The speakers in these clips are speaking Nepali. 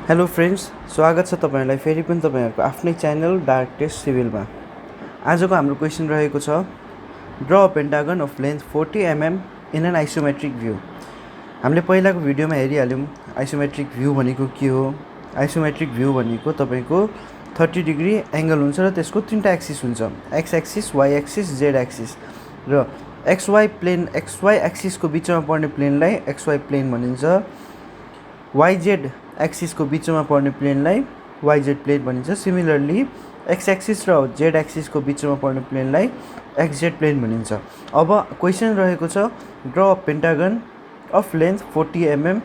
हेलो फ्रेन्ड्स, स्वागत छ तपाईहरुलाई फेरि पनि तपाईहरुको आफ्नै च्यानल डार्क टेस्ट सिभिलमा। आजको हाम्रो क्वेशन रहेको छ draw a pentagon of length 40 mm in an isometric view. हामीले पहिलाको भिडियोमा हेरिहाल्यौं आइसोमेट्रिक भ्यू भनेको के हो। आइसोमेट्रिक भ्यू भनेको तपाईको 30 डिग्री एंगल हुन्छ र त्यसको तीनटा एक्सिस हुन्छ, X axis, Y axis, Z axis र एक्सवाई एक्सिसको बीचमा पर्ने प्लेनलाई एक्सवाई प्लेन भनिन्छ। YZ एक्सिस को बीचमा पर्ने प्लेनलाई YZ प्लेन भनिन्छ। सिमिलरली एक्स एक्सिस र जेड एक्सिस को बीचमा पर्ने प्लेनलाई XZ प्लेन भनिन्छ। अब क्वेशन रहेको छ draw a pentagon of length 40 mm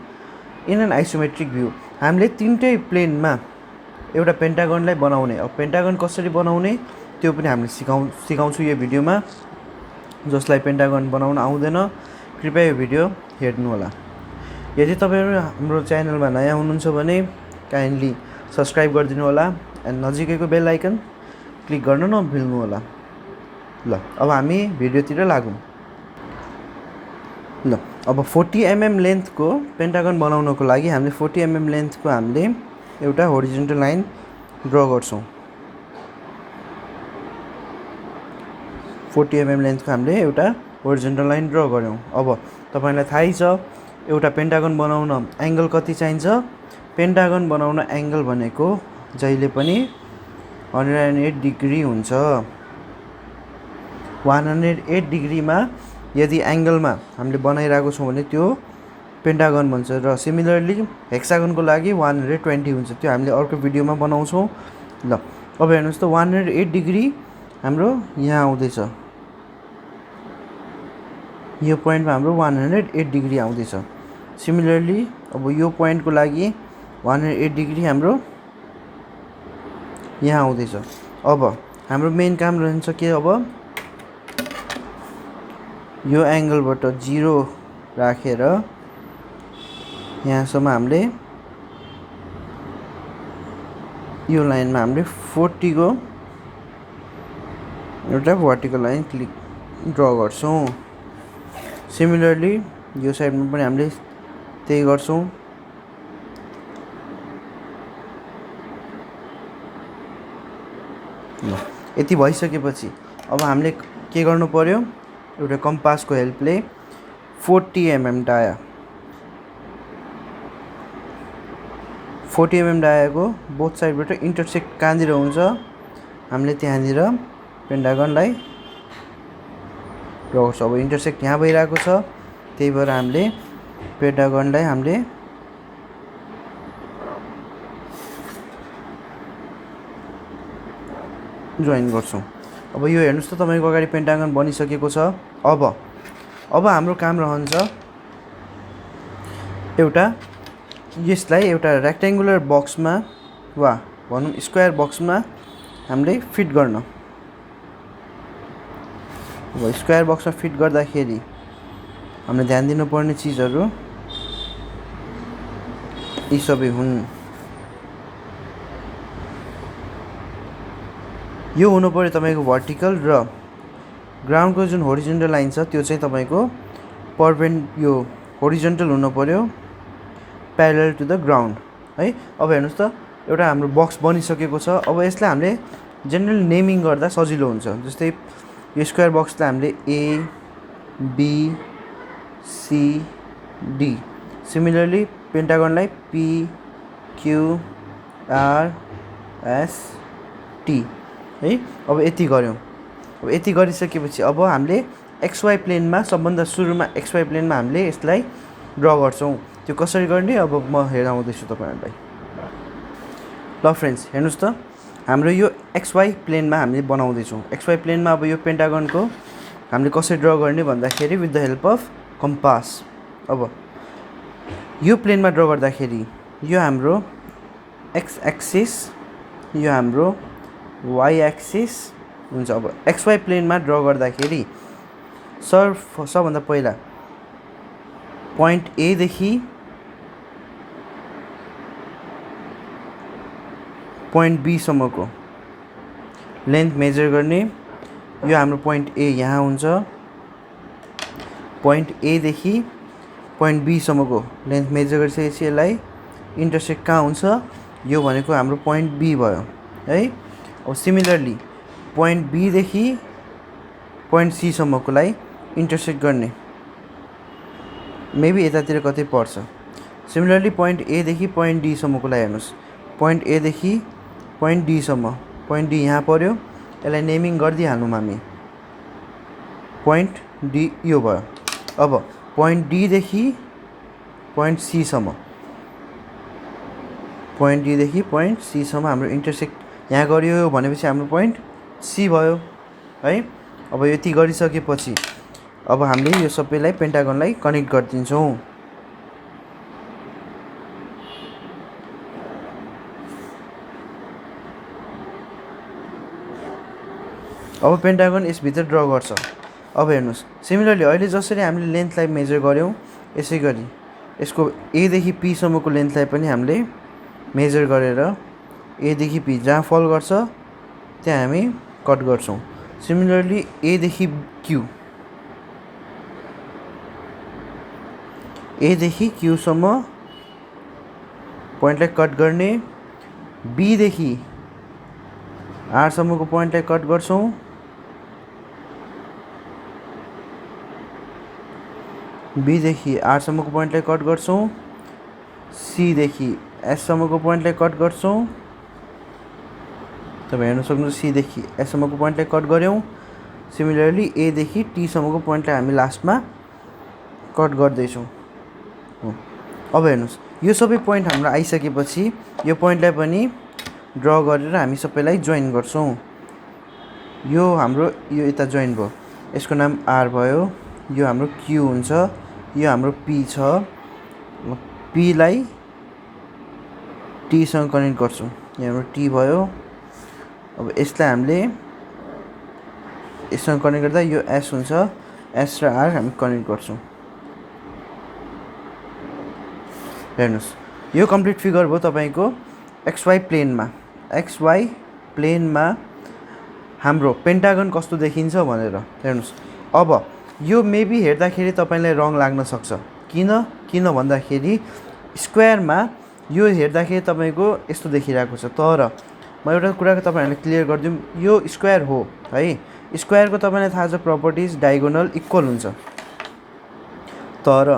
in an isometric view. हामीले तीनटै प्लेनमा एउटा पेन्टागनलाई बनाउने। अब पेन्टागन कसरी बनाउने त्यो पनि हामीले सिकाउँछु यो भिडियोमा। जसलाई पेन्टागन बनाउन आउँदैन कृपया यो भिडियो हेर्नु होला। यदि तपाईहरु हाम्रो च्यानलमा नयाँ हुनुहुन्छ भने काइन्डली सब्स्क्राइब गरिदिनु होला एन्ड नजिकैको बेल आइकन क्लिक गर्न नभुल्नु होला। ल अब हामी भिडियोतिर लागौं। ल अब 40 mm लेन्थको पेन्टागन बनाउनको लागि हामीले 40 mm लेन्थको हामीले एउटा होरिजोन्टल लाइन ड्र गर्छौं। 40 mm लेन्थको हामीले एउटा होरिजोन्टल लाइन ड्र गर्यौं। अब तपाईलाई थाहै छ एउटा पेन्टागन बनाउन एंगल कति चाहिन्छ। पेन्टागन बनाउन एंगल भनेको जहिले पनि 108 डिग्री हुन्छ। 108 डिग्रीमा यदि एंगलमा हामीले बनाइरहेको छौं भने त्यो पेन्टागन भन्छ र सिमिलरली हेक्सागनको लागि 120 हुन्छ। त्यो हामीले अर्को भिडियोमा बनाउँछौं। ल अब हेर्नुस् त 108 डिग्री हाम्रो यहाँ आउँदैछ। यो पोइन्टमा हाम्रो 108 डिग्री आउँदैछ। सिमिलरली अब यो पोइन्टको लागि 108 डिग्री हाम्रो यहाँ आउँदैछ। अब हाम्रो मेन काम रहन्छ के, अब यो एंगलबाट 0 राखेर यहाँसम्म हामीले यो लाइनमा हामीले 40 को एउटा भर्टिकल लाइन ड्र गर्छौं। सिमिलरली यो साइडमा पनि हामीले त्यही गर्छौं। यति भइसकेपछि अब हामीले के गर्नु पर्यो, एउटा कम्पासको हेल्पले 40 mm डाया 40 mm डायाको बोथ साइडबाट इन्टरसेक्ट कहाँनिर हुन्छ हामीले त्यहाँनिर पेन्टागनलाई ड्र गर्छौं। अब इन्टरसेक्ट यहाँ भइरहेको छ, त्यही भएर हामीले पेन्टागनलाई हामीले जोइन गर्छौं। अब यो हेर्नुस् त तपाईको अगाडि पेन्टागन बनिसकेको छ। अब हाम्रो काम रहन्छ एउटा यसलाई एउटा रेक्टेंगुलर बक्समा वा भनौं स्क्वायर बक्समा हामीले फिट गर्न। अब स्क्वायर बक्समा फिट गर्दाखेरि हामीले ध्यान दिनुपर्ने चीजहरु यी सबै हुन्। यो हुनु पर्यो तपाईको भर्टिकल र ग्राउन्डको जुन होरिजोन्टल लाइन छ त्यो चाहिँ तपाईको यो होरिजोन्टल हुनु पर्यो प्यारलल टु द ग्राउन्ड है। अब हेर्नुस् त एउटा हाम्रो बक्स बनिसकेको छ। अब यसलाई हामीले जनरल नेमिङ गर्दा सजिलो हुन्छ। जस्तै यो स्क्वायर बक्सलाई हामीले A B C D, similarly पेन्टागनलाई P Q R S T है। अब यति गर्यौं। अब यति गरिसकेपछि अब हामीले XY प्लेनमा सबभन्दा सुरुमा XY प्लेनमा हामीले यसलाई ड्र गर्छौं। त्यो कसरी गर्ने अब म हेराउँदैछु तपाईहरुलाई। ल फ्रेन्ड्स हेर्नुस् त हाम्रो यो XY प्लेनमा हामीले बनाउँदै छौं। XY प्लेनमा अब यो पेन्टागनको हामीले कसरी ड्र गर्ने भन्दाखेरि with the help of compass. अब यो प्लेनमा ड्र गर्दाखेरि यो हाम्रो X एक्सिस, यो हाम्रो Y एक्सिस हुन्छ। अब XY प्लेनमा ड्र गर्दाखेरि सबभन्दा पहिला पोइन्ट A देखि पोइन्ट B सम्मको लेन्थ मेजर गर्ने। यो हाम्रो पोइन्ट A यहाँ हुन्छ। पोइन्ट A देखि पोइन्ट B सम्मको लेन्थ मेजर गरिसकेपछि यसलाई इन्टरसेक्ट कहाँ हुन्छ, यो भनेको हाम्रो पोइन्ट बी भयो है। अब सिमिलरली पोइन्ट बी देखि पोइन्ट सी सम्मकोलाई इन्टरसेक्ट गर्ने मेबी यतातिर कतै पर्छ। सिमिलरली पोइन्ट ए देखि पोइन्ट डी सम्मकोलाई हेर्नुहोस्, पोइन्ट ए देखि पोइन्ट डी सम्म, पोइन्ट डी यहाँ पर्यो, यसलाई नेमिङ गरिदिइहाल्नु हामी, पोइन्ट डी यो भयो। अब पोइन्ट डी देखि पोइन्ट सी सम्म, पोइन्ट डी देखि पोइन्ट सी सम्म हाम्रो इन्टरसेक्ट यहाँ गरियो भनेपछि हाम्रो पोइन्ट सी भयो है। अब यति गरिसकेपछि अब हामीले यो सबैलाई पेन्टागनलाई कनेक्ट गरिदिन्छौँ। अब पेन्टागन यसभित्र ड्र गर्छ। अब हेर्नुहोस्, सिमिलरली अहिले जसरी हामीले लेन्थलाई मेजर गऱ्यौँ यसै गरी यसको ए देखि पी सम्मको लेन्थलाई पनि हामीले मेजर गरेर ए देखि पी जहाँ फल गर्छ त्यहाँ हामी कट गर्छौँ। सिमिलरली ए देखि क्यू, ए देखि क्यूसम्म पोइन्टलाई कट गर्ने, बी देखि आरसम्मको पोइन्टलाई कट गर्छौँ, बी देखि आरसम्मको पोइन्टलाई कट गर्छौँ, सी देखि एससम्मको पोइन्टलाई कट गर्छौँ। तपाईँ हेर्न सक्नुहुन्छ सी देखि एससम्मको पोइन्टलाई कट गऱ्यौँ। सिमिलरली ए देखि टीसम्मको पोइन्टलाई हामी लास्टमा कट गर्दैछौँ। अब हेर्नुहोस्, यो सबै पोइन्ट हाम्रो आइसकेपछि यो पोइन्टलाई पनि ड्र गरेर हामी सबैलाई जोइन गर्छौँ। यो हाम्रो यो यता जोइन भयो, यसको नाम आर भयो, यो हाम्रो क्यू हुन्छ, यो हाम्रो पी छ, पीलाई टीसँग कनेक्ट गर्छौँ, यो हाम्रो टी भयो। अब यसलाई हामीले यससँग कनेक्ट गर्दा यो एस हुन्छ, एस र आर हामी कनेक्ट गर्छौँ। हेर्नुहोस्, यो कम्प्लिट फिगर भयो तपाईँको एक्सवाई प्लेनमा। एक्सवाई प्लेनमा हाम्रो पेन्टागन कस्तो देखिन्छ भनेर हेर्नुहोस्। अब यो मेबी हेर्दाखेरि तपाईँलाई रङ लाग्न सक्छ, किन भन्दाखेरि स्क्वायरमा यो हेर्दाखेरि तपाईँको यस्तो देखिरहेको छ, तर म एउटा कुरा तपाईँहरूलाई क्लियर गरिदिउँ, यो स्क्वायर हो है। स्क्वायरको तपाईँलाई थाहा छ प्रपर्टिज डायगोनल इक्वल हुन्छ, तर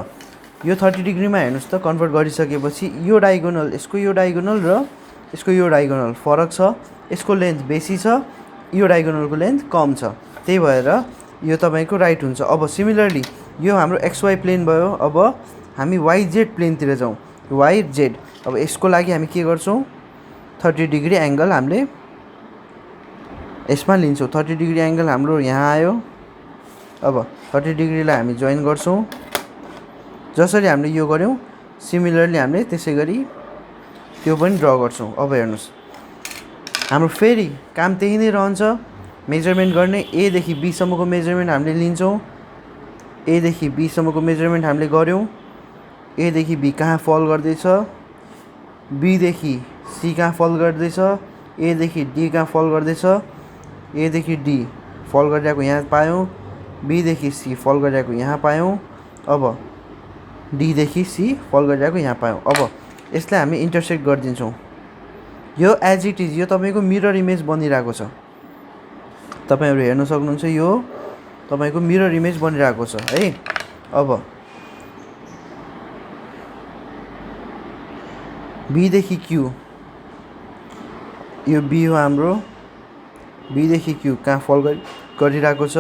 यो 30 डिग्रीमा हेर्नुहोस् त कन्भर्ट गरिसकेपछि यो डायगोनल, यसको यो डायगोनल र यसको यो डायगोनल फरक छ, यसको लेन्थ बेसी छ, यो डायगोनलको लेन्थ कम छ, त्यही भएर यो तपाईँको राइट हुन्छ। अब सिमिलरली यो हाम्रो एक्सवाई प्लेन भयो। अब हामी वाइजेड प्लेनतिर जाउँ, वाइजेड। अब यसको लागि हामी के गर्छौँ, 30 डिग्री एङ्गल हामीले यसमा लिन्छौँ। 30 डिग्री एङ्गल हाम्रो यहाँ आयो। अब 30 डिग्रीलाई हामी जोइन गर्छौँ, जसरी हामीले यो गऱ्यौँ सिमिलरली हामीले त्यसै गरी त्यो पनि ड्र गर्छौँ। अब हेर्नुहोस्, हाम्रो फेरि काम त्यही नै रहन्छ, मेजरमेन्ट गर्ने। ए देखि बी सम्मको मेजरमेन्ट हामीले लिन्छौँ, ए देखि बी सम्मको मेजरमेन्ट हामीले गऱ्यौँ, ए देखि बी कहाँ फल गर्दैछ, बी देखि सी कहाँ फल गर्दैछ, ए देखि डी कहाँ फल गर्दैछ, ए देखि डी फल गरिरहेको यहाँ पायौँ, बी देखि सी फल गरिरहेको यहाँ पायौँ, अब डी देखि सी फल गरिरहेको यहाँ पायौँ। अब यसलाई हामी इन्टरसेक्ट गरिदिन्छौँ। यो एज इट इज यो तपाईँको मिरर इमेज बनिरहेको छ, तपाईँहरू हेर्न सक्नुहुन्छ, यो तपाईँको मिरर इमेज बनिरहेको छ है। अब बी देखि क्यू, यो बी हो हाम्रो, बी देखि क्यू कहाँ फल गरिरहेको छ,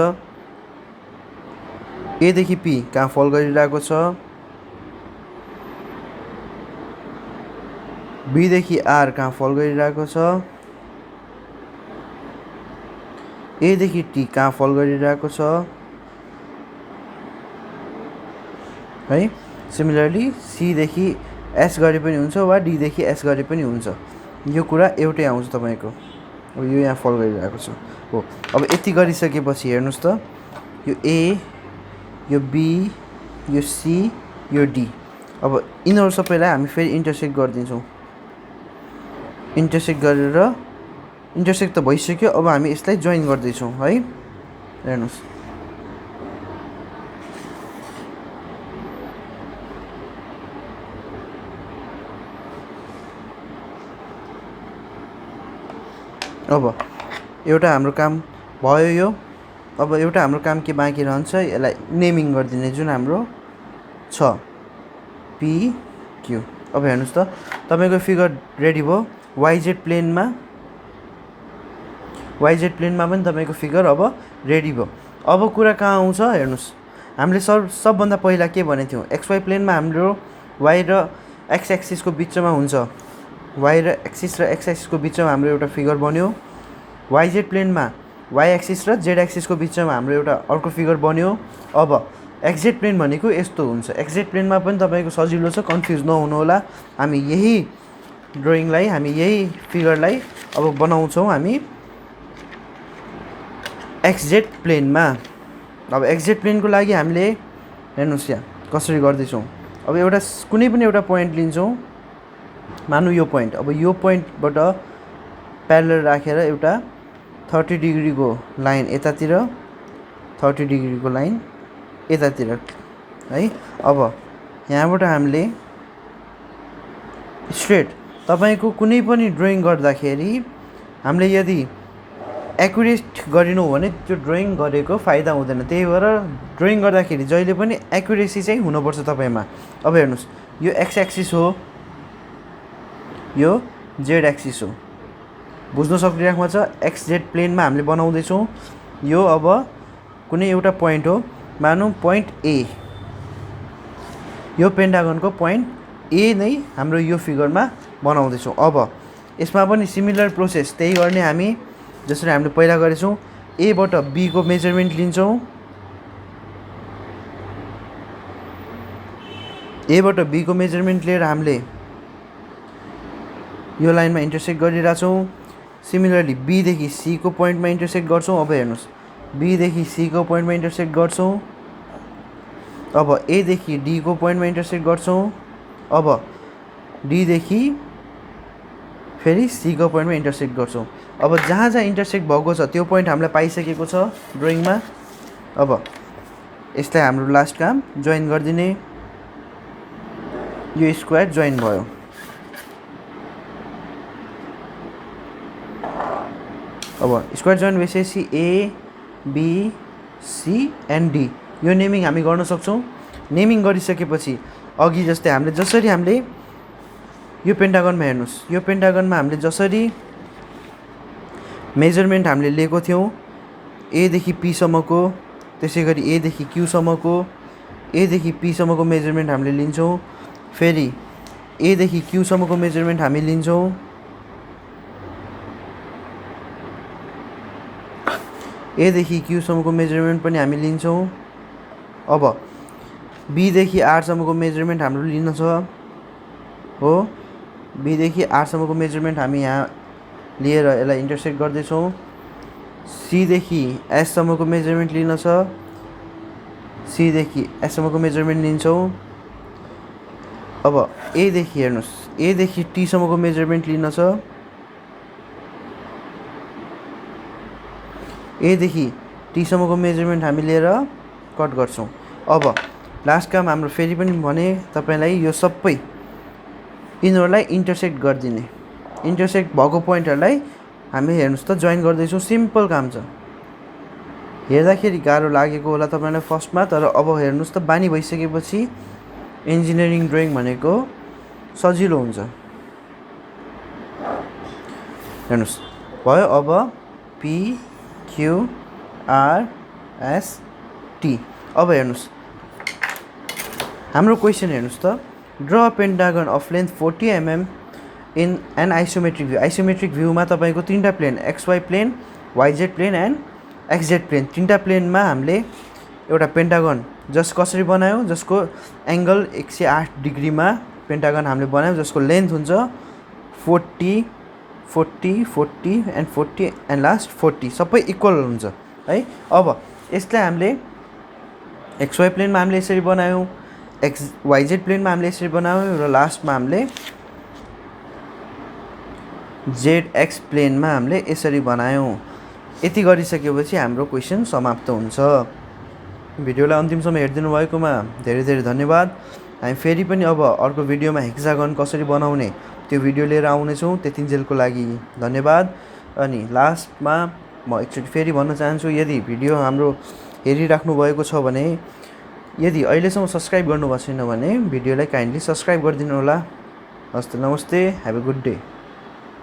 ए देखि पी कहाँ फल गरिरहेको छ, बी देखि आर कहाँ फल गरिरहेको छ, ए देखि टी कहाँ फल गरिरहेको छ है। सिमिलरली सी देखि एस गरे पनि हुन्छ वा डी देखि एस गरे पनि हुन्छ, यो कुरा एउटै आउँछ तपाईँको। अब यो यहाँ फल गरिरहेको छ हो। अब यति गरिसकेपछि हेर्नुहोस् त, यो ए, यो बी, यो सी, यो डी, अब यिनीहरू सबैलाई हामी फेरि इन्टरसेक्ट गरिदिन्छौँ। इन्टरसेक्ट गरेर इन्टरसेक्ट त भइसक्यो, अब हामी यसलाई जोइन गर्दैछौँ है। हेर्नुहोस्, अब एउटा हाम्रो काम भयो यो। अब एउटा हाम्रो काम के बाँकी रहन्छ, यसलाई नेमिङ गरिदिने जुन हाम्रो छ PQ। अब हेर्नुहोस् त तपाईँको फिगर रेडी भयो। YZ प्लेनमा पनि तपाईँको फिगर अब रेडी भयो। अब कुरा कहाँ आउँछ हेर्नुहोस्, हामीले सबभन्दा पहिला के भनेको थियौँ, XY प्लेनमा हाम्रो Y र X एक्सिसको बिचमा हुन्छ, Y र एक्सिस र X एक्सिसको बिचमा हाम्रो एउटा फिगर बन्यो। YZ प्लेनमा Y एक्सिस र Z एक्सिसको बिचमा हाम्रो एउटा अर्को फिगर बन्यो। अब XZ प्लेन भनेको यस्तो हुन्छ। XZ प्लेनमा पनि तपाईँको सजिलो छ, कन्फ्युज नहुनु होला। हामी यही ड्रइङलाई, हामी यही फिगरलाई अब बनाउँछौँ हामी XZ प्लेनमा। अब XZ प्लेनको लागि हामीले हेर्नुहोस् यहाँ कसरी गर्दैछौँ। अब एउटा कुनै पनि एउटा पोइन्ट लिन्छौँ, मानौँ यो पोइन्ट। अब यो पोइन्टबाट प्यारलल राखेर एउटा 30 डिग्रीको लाइन यतातिर, 30 डिग्रीको लाइन यतातिर है। अब यहाँबाट हामीले स्ट्रेट, तपाईँको कुनै पनि ड्रइङ गर्दाखेरि हामीले यदि एक्युरेट गरिनौँ भने त्यो ड्रइङ गरेको फाइदा हुँदैन। त्यही भएर ड्रइङ गर्दाखेरि जहिले पनि एक्युरेसी चाहिँ हुनुपर्छ तपाईँमा। अब हेर्नुहोस्, यो X एक्सिस हो, यो Z एक्सिस हो, बुझ्न सकिरहेको छ। XZ प्लेनमा हामीले बनाउँदैछौँ। यो अब कुनै एउटा पोइन्ट हो, मानौँ पोइन्ट A, यो पेन्टागनको पोइन्ट A नै हाम्रो यो फिगरमा बनाउँदैछौँ। अब यसमा पनि सिमिलर प्रोसेस त्यही गर्ने हामी, जसरी हामीले पहिला गरेछौँ। A बाट B को मेजरमेन्ट लिन्छौँ, A बाट B को मेजरमेन्ट लिएर हामीले यो लाइनमा इन्टरसेक्ट गरिरहेछौँ। सिमिलरली B देखि C को पोइन्टमा इन्टरसेक्ट गर्छौँ। अब हेर्नुहोस्, B देखि C को पोइन्टमा इन्टरसेक्ट गर्छौँ। अब A देखि D को पोइन्टमा इन्टरसेक्ट गर्छौँ। अब D देखि फेरि C को पोइन्टमा इन्टरसेक्ट गर्छौँ। अब जहाँ जहाँ इन्टरसेक्ट भएको छ त्यो पोइन्ट हामीलाई पाइसकेको छ ड्रइङमा। अब यसलाई हाम्रो लास्ट काम जोइन गरिदिने, यो स्क्वायर जोइन भयो। अब स्क्वायर जोइन भइसकेपछि A, B, C and D यो नेमिङ हामी गर्न सक्छौँ। नेमिङ गरिसकेपछि अघि जस्तै हामीले जसरी हामीले यो पेन्टागनमा हेर्नुहोस्, यो पेन्टागनमा हामीले जसरी मेजरमेन्ट हामीले लिएको थियौँ A देखि P सम्मको, त्यसै गरी A देखि Q सम्मको, A देखि P सम्मको मेजरमेन्ट हामीले लिन्छौँ। फेरि A देखि Q सम्मको मेजरमेन्ट हामी लिन्छौँ। A देखि Q सम्मको मेजरमेन्ट पनि हामी लिन्छौँ। अब B देखि R सम्मको मेजरमेन्ट हाम्रो लिन छ हो। B देखि R सम्मको मेजरमेन्ट हामी यहाँ लिएर यसलाई इन्टरसेक्ट गर्दैछौँ। C देखि S सम्मको मेजरमेन्ट लिन छ, C देखि S सम्मको मेजरमेन्ट लिन्छौँ। अब A देखि हेर्नुहोस्, A देखि T सम्मको मेजरमेन्ट लिन छ, A देखि T सम्मको मेजरमेन्ट हामी लिएर कट गर्छौँ। अब लास्ट काम हाम्रो फेरि पनि भने तपाईँलाई यो सबै यिनीहरूलाई इन्टरसेक्ट गरिदिने, इन्टरसेक्ट भएको पोइन्टहरूलाई हामी हेर्नुहोस् त जोइन गर्दैछौँ। सिम्पल काम छ, हेर्दाखेरि गाह्रो लागेको होला तपाईँलाई फर्स्टमा, तर अब हेर्नुहोस् त बानी भइसकेपछि इन्जिनियरिङ ड्रइङ भनेको सजिलो हुन्छ। हेर्नुहोस् भयो। अब P, Q, R, S, T। अब हेर्नुहोस् हाम्रो क्वेसन हेर्नुहोस् त, draw a pentagon of length 40 mm in an isometric view. Isometric भ्यूमा तपाईँको तीनटा plane, XY plane, YZ plane and XZ plane, तीनटा प्लेनमा हामीले एउटा पेन्टागन जस कसरी बनायौँ, जसको एङ्गल 108 डिग्रीमा पेन्टागन हामीले बनायौँ, जसको लेन्थ हुन्छ 40, 40, 40 एन्ड 40 एन्ड लास्ट 40, सबै इक्वल हुन्छ है। अब यसलाई हामीले XY प्लेनमा हामीले यसरी बनायौँ, YZ प्लेनमा हामीले यसरी बनायौँ र लास्टमा हामीले ZX प्लेनमा हामीले यसरी बनायौँ। यति गरिसकेपछि हाम्रो क्वेसन समाप्त हुन्छ। भिडियोलाई अन्तिमसम्म हेरिदिनु भएकोमा धेरै धेरै धन्यवाद। हामी फेरि पनि अब अर्को भिडियोमा हेक्सागन कसरी बनाउने त्यो भिडियो लिएर आउनेछौँ। त्यतिन्जेलको लागि धन्यवाद। अनि लास्टमा म एकचोटि फेरि भन्न चाहन्छु, यदि भिडियो हाम्रो हेरिराख्नु भएको छ भने, यदि अहिलेसम्म सब्सक्राइब गर्नुभएको छैन भने भिडियोलाई काइन्डली सब्सक्राइब गरिदिनु होला। हस्त नमस्ते, ह्याभ अ गुड डे।